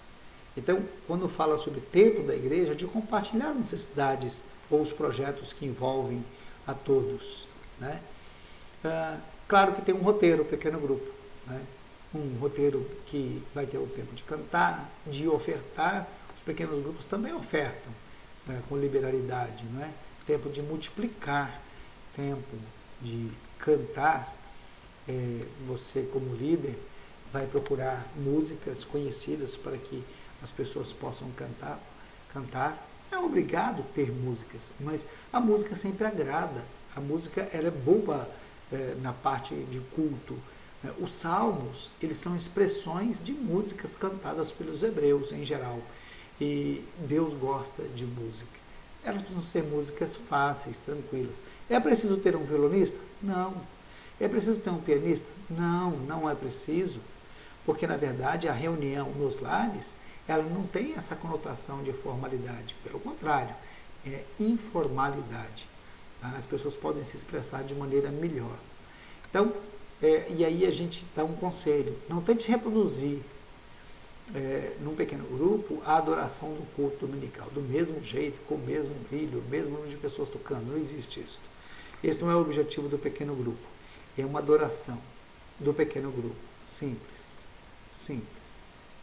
Então, quando fala sobre o tempo da igreja, de compartilhar as necessidades ou os projetos que envolvem a todos, né? Claro que tem um roteiro, pequeno grupo, né? Um roteiro que vai ter o tempo de cantar, de ofertar. Os pequenos grupos também ofertam, né, com liberalidade, não é? Tempo de multiplicar, tempo de cantar. Você, como líder, vai procurar músicas conhecidas para que as pessoas possam cantar. É obrigado ter músicas, mas a música sempre agrada. A música ela é boa na parte de culto. Os salmos, eles são expressões de músicas cantadas pelos hebreus em geral. E Deus gosta de música. Elas precisam ser músicas fáceis, tranquilas. É preciso ter um violonista? Não. É preciso ter um pianista? Não, não é preciso. Porque, na verdade, a reunião nos lares, ela não tem essa conotação de formalidade. Pelo contrário, é informalidade. Tá? As pessoas podem se expressar de maneira melhor. Então, e aí a gente dá um conselho. Não tente reproduzir num pequeno grupo, a adoração do culto dominical, do mesmo jeito, com o mesmo brilho, o mesmo número de pessoas tocando. Não existe isso. Esse não é o objetivo do pequeno grupo. É uma adoração do pequeno grupo, simples,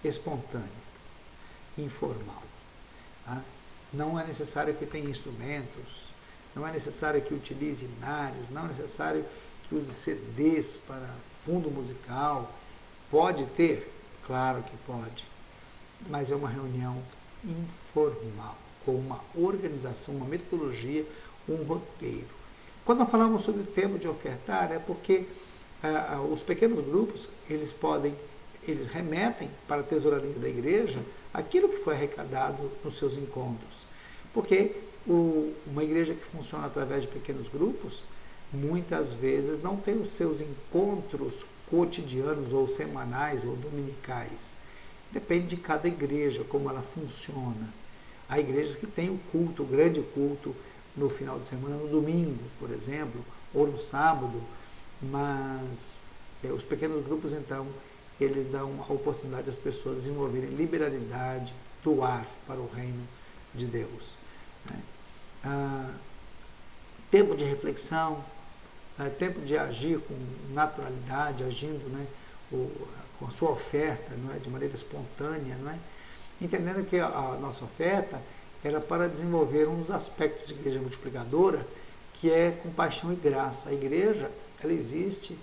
espontânea, informal. Tá? Não é necessário que tenha instrumentos, não é necessário que utilize hinários, não é necessário que use CDs para fundo musical. Pode ter? Claro que pode, mas é uma reunião informal, com uma organização, uma metodologia, um roteiro. Quando nós falamos sobre o tempo de ofertar, é porque os pequenos grupos, eles remetem para a tesouraria da igreja aquilo que foi arrecadado nos seus encontros. Porque uma igreja que funciona através de pequenos grupos, muitas vezes não tem os seus encontros cotidianos ou semanais ou dominicais. Depende de cada igreja, como ela funciona. Há igrejas que têm o culto, o grande culto, no final de semana, no domingo, por exemplo, ou no sábado, mas os pequenos grupos, então, eles dão a oportunidade às pessoas desenvolverem liberalidade, doar para o reino de Deus. Né? Tempo de reflexão, tempo de agir com naturalidade, agindo, né, com a sua oferta, não é, de maneira espontânea, não é? Entendendo que a nossa oferta era para desenvolver um dos aspectos de igreja multiplicadora, que é compaixão e graça. A igreja, ela existe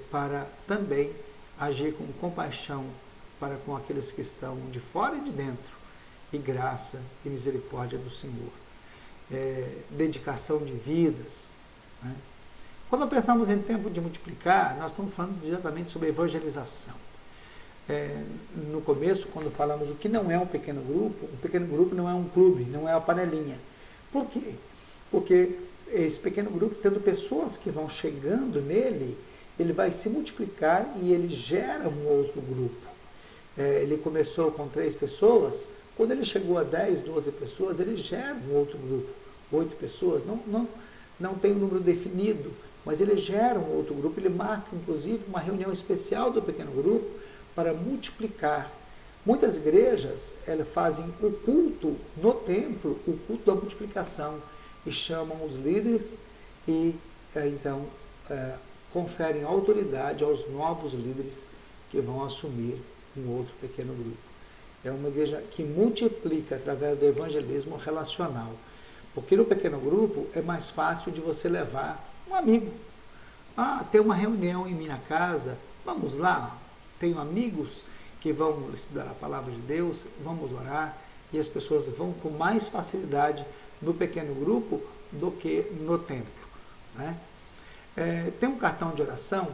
para também agir com compaixão para com aqueles que estão de fora e de dentro, e graça e misericórdia do Senhor. Dedicação de vidas. Né? Quando pensamos em tempo de multiplicar, nós estamos falando diretamente sobre evangelização. No começo, quando falamos o que não é um pequeno grupo não é um clube, não é uma panelinha. Por quê? Porque esse pequeno grupo, tendo pessoas que vão chegando nele, ele vai se multiplicar e ele gera um outro grupo. Ele começou com 3 pessoas, quando ele chegou a 10, 12 pessoas, ele gera um outro grupo, 8 pessoas, não tem um número definido, mas ele gera um outro grupo, ele marca, inclusive, uma reunião especial do pequeno grupo para multiplicar. Muitas igrejas fazem o culto no templo, o culto da multiplicação, e chamam os líderes e, então, conferem autoridade aos novos líderes que vão assumir um outro pequeno grupo. é uma igreja que multiplica através do evangelismo relacional. Porque no pequeno grupo é mais fácil de você levar um amigo. Ah, tem uma reunião em minha casa, vamos lá. Tenho amigos que vão estudar a palavra de Deus, vamos orar, e as pessoas vão com mais facilidade no pequeno grupo do que no templo, né? Tem um cartão de oração,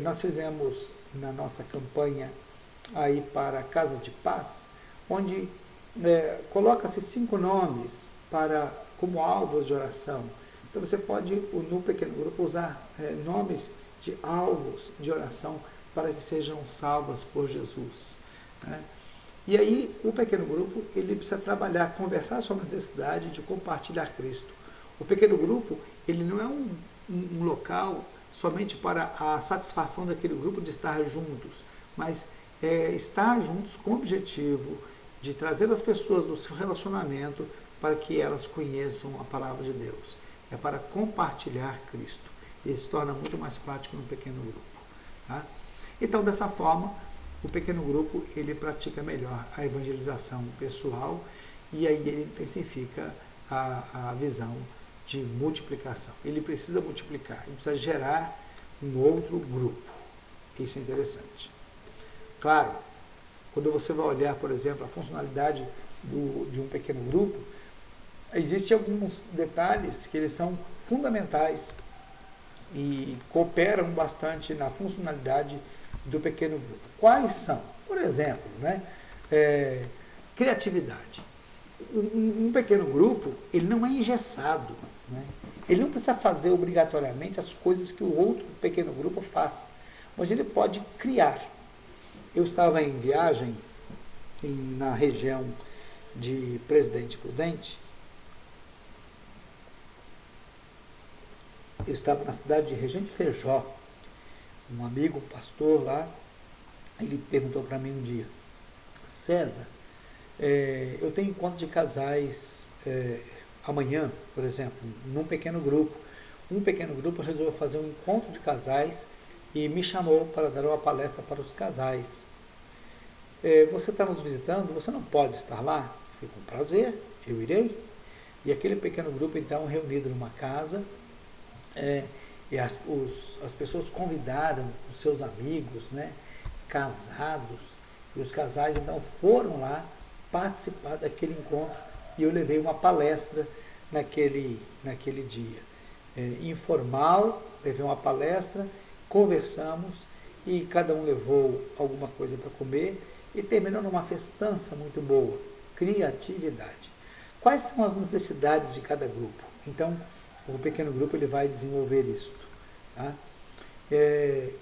nós fizemos na nossa campanha aí para Casas de Paz, onde coloca-se 5 nomes como alvos de oração. Então você pode, no pequeno grupo, usar nomes de alvos de oração para que sejam salvas por Jesus, né? E aí o pequeno grupo ele precisa trabalhar, conversar sobre a necessidade de compartilhar Cristo. O pequeno grupo ele não é um local somente para a satisfação daquele grupo de estar juntos, mas estar juntos com o objetivo de trazer as pessoas do seu relacionamento para que elas conheçam a palavra de Deus. É para compartilhar Cristo. E se torna muito mais prático no pequeno grupo, tá? Então, dessa forma, o pequeno grupo ele pratica melhor a evangelização pessoal e aí ele intensifica a visão de multiplicação. Ele precisa multiplicar, ele precisa gerar um outro grupo. Isso é interessante. Claro, quando você vai olhar, por exemplo, a funcionalidade de um pequeno grupo, existem alguns detalhes que eles são fundamentais e cooperam bastante na funcionalidade do pequeno grupo. Quais são? Por exemplo, né, criatividade. Um pequeno grupo, ele não é engessado, né? Ele não precisa fazer obrigatoriamente as coisas que o outro pequeno grupo faz, mas ele pode criar. Eu estava em viagem na região de Presidente Prudente. Eu estava na cidade de Regente Feijó. Um amigo, um pastor lá, ele perguntou para mim um dia: César, eu tenho encontro de casais amanhã, por exemplo, num pequeno grupo. Um pequeno grupo resolveu fazer um encontro de casais e me chamou para dar uma palestra para os casais. Você está nos visitando? Você não pode estar lá? Foi com prazer, eu irei. E aquele pequeno grupo, então, reunido numa casa, e as pessoas convidaram os seus amigos, né, casados, e os casais então foram lá participar daquele encontro e eu levei uma palestra naquele dia. Informal, levei uma palestra, conversamos e cada um levou alguma coisa para comer e terminou numa festança muito boa. Criatividade. Quais são as necessidades de cada grupo? Então, o pequeno grupo ele vai desenvolver isso, tá?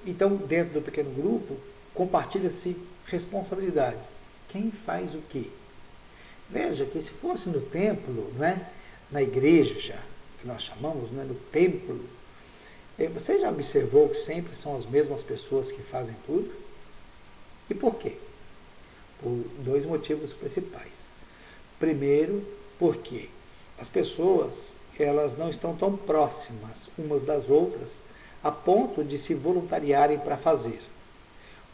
Então, dentro do pequeno grupo, compartilha-se responsabilidades. Quem faz o quê? Veja que se fosse no templo, né, na igreja, que nós chamamos, né, no templo, você já observou que sempre são as mesmas pessoas que fazem tudo? E por quê? Por 2 motivos principais. Primeiro, porque as pessoas elas não estão tão próximas umas das outras a ponto de se voluntariarem para fazer.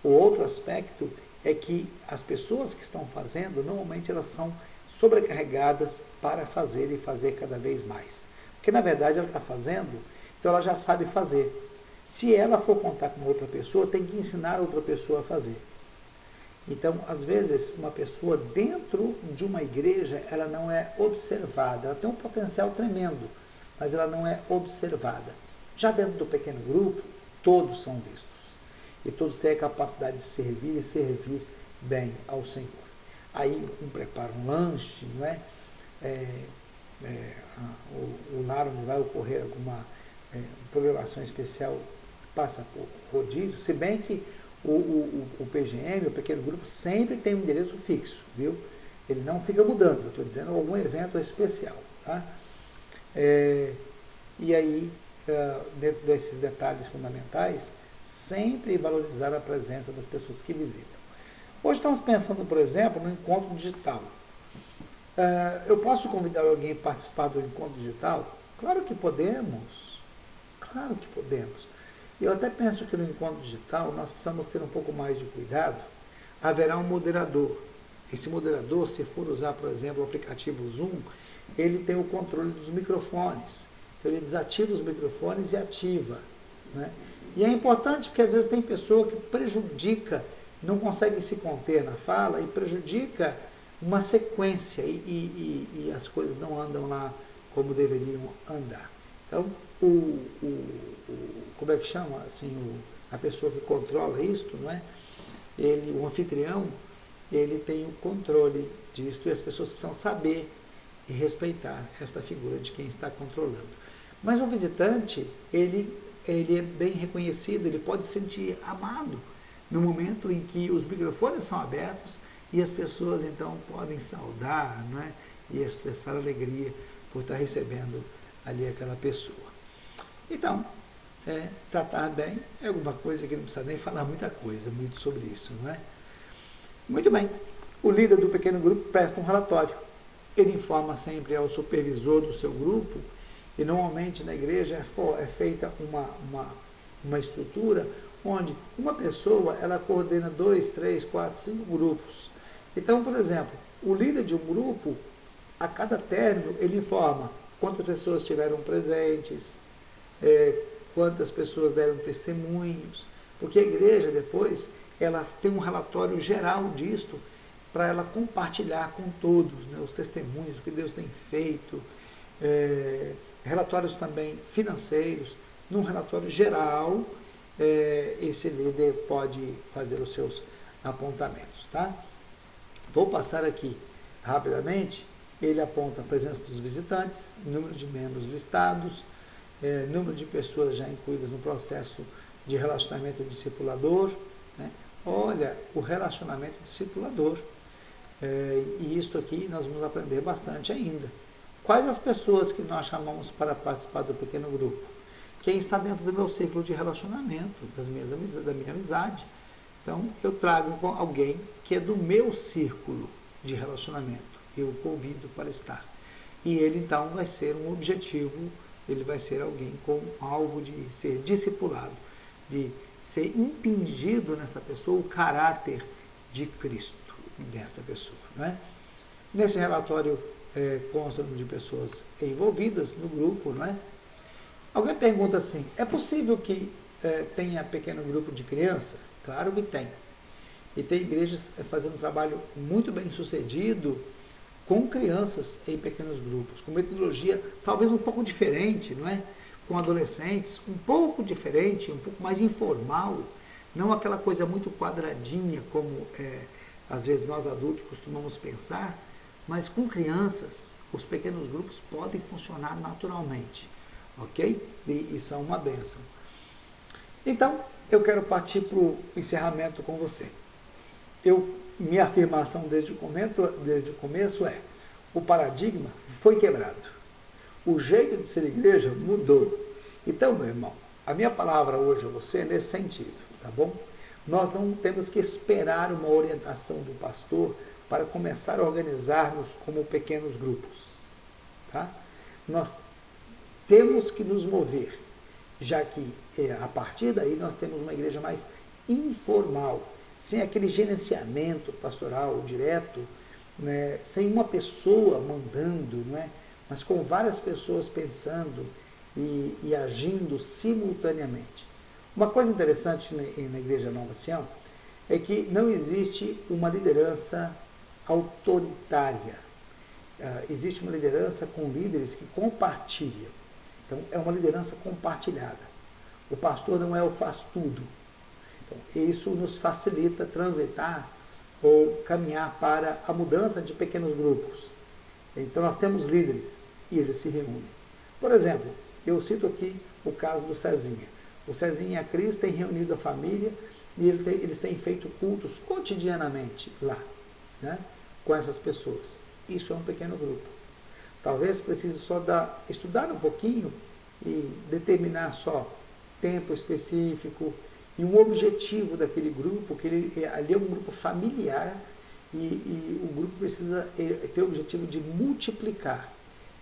O outro aspecto é que as pessoas que estão fazendo, normalmente elas são sobrecarregadas para fazer e fazer cada vez mais. Porque na verdade ela está fazendo, então ela já sabe fazer. Se ela for contar com outra pessoa, tem que ensinar outra pessoa a fazer. Então, às vezes, uma pessoa dentro de uma igreja, ela não é observada. Ela tem um potencial tremendo, mas ela não é observada. Já dentro do pequeno grupo, todos são vistos. E todos têm a capacidade de servir e servir bem ao Senhor. Aí, um prepara um lanche, não é? O lar onde vai ocorrer alguma programação especial passa por rodízio, se bem que o PGM, o pequeno grupo, sempre tem um endereço fixo, viu? Ele não fica mudando, eu estou dizendo algum evento especial, tá? E aí, dentro desses detalhes fundamentais, sempre valorizar a presença das pessoas que visitam. Hoje estamos pensando, por exemplo, no encontro digital. Eu posso convidar alguém a participar do encontro digital? Claro que podemos, claro que podemos. Eu até penso que no encontro digital nós precisamos ter um pouco mais de cuidado. Haverá um moderador. Esse moderador, se for usar, por exemplo, o aplicativo Zoom, ele tem o controle dos microfones. Então, ele desativa os microfones e ativa, né? E é importante porque, às vezes, tem pessoa que prejudica, não consegue se conter na fala e prejudica uma sequência e as coisas não andam lá como deveriam andar. Então, como é que chama? Assim, a pessoa que controla isto, não é? O anfitrião, ele tem o controle disto e as pessoas precisam saber e respeitar esta figura de quem está controlando. Mas o visitante, ele é bem reconhecido, ele pode se sentir amado no momento em que os microfones são abertos e as pessoas então podem saudar, não é? E expressar alegria por estar recebendo ali aquela pessoa. Então, tratar bem é alguma coisa que não precisa nem falar muito sobre isso, não é? Muito bem. O líder do pequeno grupo presta um relatório. Ele informa sempre ao supervisor do seu grupo e normalmente na igreja é feita uma estrutura onde uma pessoa ela coordena 2, 3, 4, 5 grupos. Então, por exemplo, o líder de um grupo, a cada término, ele informa quantas pessoas tiveram presentes, quantas pessoas deram testemunhos, porque a igreja depois ela tem um relatório geral disto para ela compartilhar com todos, né, os testemunhos, o que Deus tem feito, relatórios também financeiros. Num relatório geral, esse líder pode fazer os seus apontamentos, tá? Vou passar aqui rapidamente. Ele aponta a presença dos visitantes, número de membros listados, número de pessoas já incluídas no processo de relacionamento discipulador, né? Olha, o relacionamento discipulador. E isso aqui nós vamos aprender bastante ainda. Quais as pessoas que nós chamamos para participar do pequeno grupo? Quem está dentro do meu ciclo de relacionamento, da minha amizade. Então, eu trago alguém que é do meu círculo de relacionamento. Eu o convido para estar. E ele, então, vai ser um objetivo, ele vai ser alguém com alvo de ser discipulado, de ser impingido nesta pessoa o caráter de Cristo desta pessoa, não é? Nesse relatório consta o número de pessoas envolvidas no grupo, não é? Alguém pergunta assim, é possível que tenha pequeno grupo de criança? Claro que tem. E tem igrejas fazendo um trabalho muito bem sucedido com crianças em pequenos grupos, com metodologia talvez um pouco diferente, não é? Com adolescentes, um pouco diferente, um pouco mais informal, não aquela coisa muito quadradinha como às vezes nós adultos costumamos pensar, mas com crianças os pequenos grupos podem funcionar naturalmente, ok? E são uma bênção. Então, eu quero partir para o encerramento com você. Minha afirmação desde o começo é: o paradigma foi quebrado. O jeito de ser igreja mudou. Então, meu irmão, a minha palavra hoje a você é nesse sentido, tá bom? Nós não temos que esperar uma orientação do pastor para começar a organizar-nos como pequenos grupos, tá? Nós temos que nos mover, já que a partir daí nós temos uma igreja mais informal, sem aquele gerenciamento pastoral direto, né, sem uma pessoa mandando, não é? Mas com várias pessoas pensando e agindo simultaneamente. Uma coisa interessante na Igreja Nova Sião é que não existe uma liderança autoritária. Existe uma liderança com líderes que compartilham. Então, é uma liderança compartilhada. O pastor não é o faz-tudo. Então, isso nos facilita transitar ou caminhar para a mudança de pequenos grupos. Então, nós temos líderes e eles se reúnem. Por exemplo, eu cito aqui o caso do Cezinha. O Cezinha e a Cris têm reunido a família e eles têm feito cultos cotidianamente lá, né, com essas pessoas. Isso é um pequeno grupo. Talvez precise só estudar um pouquinho e determinar só tempo específico e um objetivo daquele grupo, que ali é um grupo familiar e o grupo precisa ter o objetivo de multiplicar,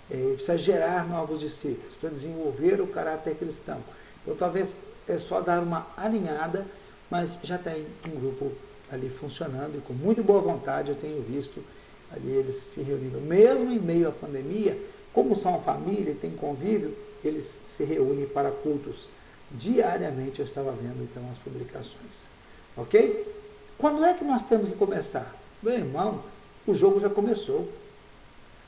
precisa gerar novos discípulos, para desenvolver o caráter cristão. Então, talvez é só dar uma alinhada, mas já tem um grupo ali funcionando, e com muito boa vontade eu tenho visto ali eles se reunindo. Mesmo em meio à pandemia, como são família e tem convívio, eles se reúnem para cultos. Diariamente eu estava vendo então as publicações. Ok? Quando é que nós temos que começar? Meu irmão, o jogo já começou.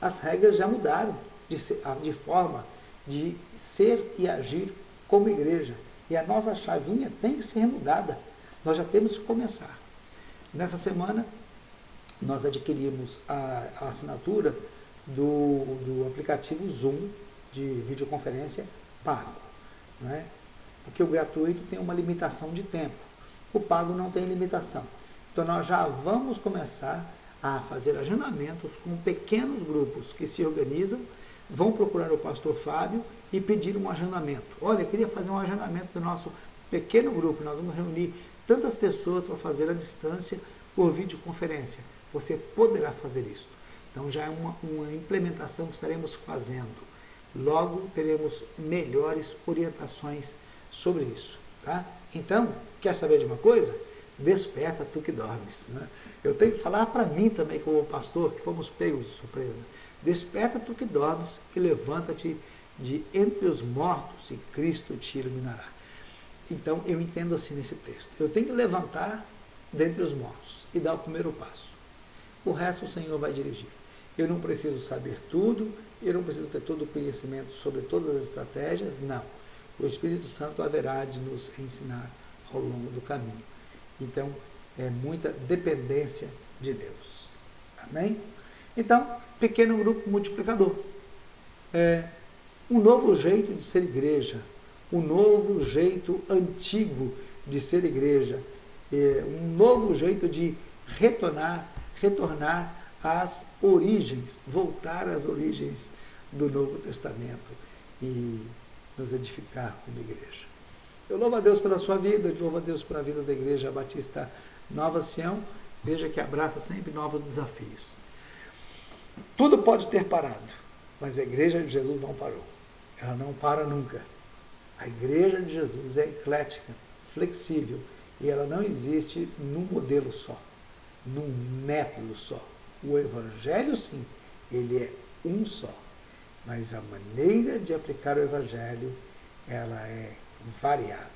As regras já mudaram de forma de ser e agir como igreja. E a nossa chavinha tem que ser remudada. Nós já temos que começar. Nessa semana, nós adquirimos a assinatura do aplicativo Zoom de videoconferência pago. Não é? Porque o gratuito tem uma limitação de tempo. O pago não tem limitação. Então, nós já vamos começar a fazer agendamentos com pequenos grupos que se organizam, vão procurar o pastor Fábio e pedir um agendamento. Olha, eu queria fazer um agendamento do nosso pequeno grupo, nós vamos reunir tantas pessoas para fazer a distância por videoconferência. Você poderá fazer isso. Então já é uma implementação que estaremos fazendo. Logo teremos melhores orientações sobre isso. Tá? Então, quer saber de uma coisa? Desperta tu que dormes. Né? Eu tenho que falar para mim também, como pastor, que fomos pegos de surpresa. Desperta tu que dormes e levanta-te de entre os mortos e Cristo te iluminará. Então, eu entendo assim nesse texto. Eu tenho que levantar dentre os mortos e dar o primeiro passo. O resto o Senhor vai dirigir. Eu não preciso saber tudo, eu não preciso ter todo o conhecimento sobre todas as estratégias, não. O Espírito Santo haverá de nos ensinar ao longo do caminho. Então, é muita dependência de Deus. Amém? Então, pequeno grupo multiplicador. Um novo jeito de ser igreja, um novo jeito antigo de ser igreja, um novo jeito de retornar às origens, voltar às origens do Novo Testamento e nos edificar como igreja. Eu louvo a Deus pela sua vida, eu louvo a Deus pela vida da Igreja Batista Nova Sião, igreja que abraça sempre novos desafios. Tudo pode ter parado, mas a Igreja de Jesus não parou. Ela não para nunca. A Igreja de Jesus é eclética, flexível, e ela não existe num modelo só, num método só. O Evangelho, sim, ele é um só, mas a maneira de aplicar o Evangelho, ela é variável.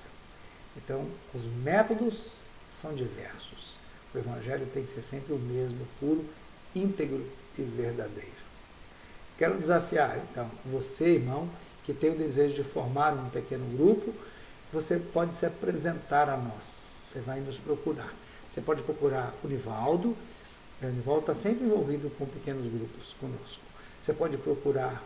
Então, os métodos são diversos. O Evangelho tem que ser sempre o mesmo, puro, íntegro e verdadeiro. Quero desafiar, então, você, irmão, que tem o desejo de formar um pequeno grupo, você pode se apresentar a nós. Você vai nos procurar. Você pode procurar o Nivaldo. O Nivaldo está sempre envolvido com pequenos grupos conosco. Você pode procurar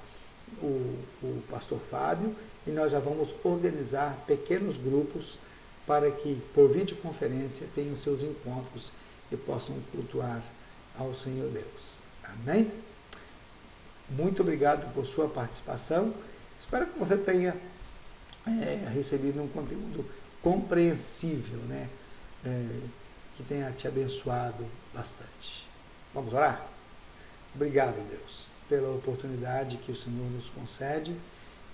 o pastor Fábio e nós já vamos organizar pequenos grupos para que, por videoconferência, tenham seus encontros e possam cultuar ao Senhor Deus. Amém? Muito obrigado por sua participação. Espero que você tenha recebido um conteúdo compreensível, né? Que tenha te abençoado bastante. Vamos orar? Obrigado, Deus, pela oportunidade que o Senhor nos concede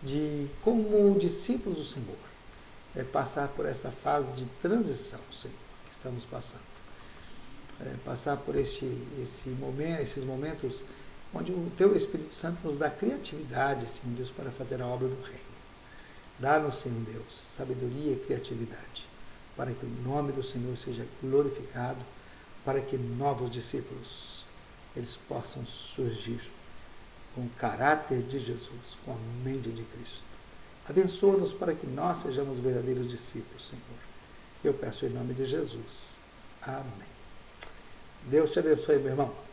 de, como discípulos do Senhor, passar por essa fase de transição, Senhor, que estamos passando. Passar por esses momentos onde o Teu Espírito Santo nos dá criatividade, Senhor Deus, para fazer a obra do Reino. Dá-nos, Senhor Deus, sabedoria e criatividade, para que o nome do Senhor seja glorificado, para que novos discípulos eles possam surgir com o caráter de Jesus, com a mente de Cristo. Abençoa-nos para que nós sejamos verdadeiros discípulos, Senhor. Eu peço em nome de Jesus. Amém. Deus te abençoe, meu irmão.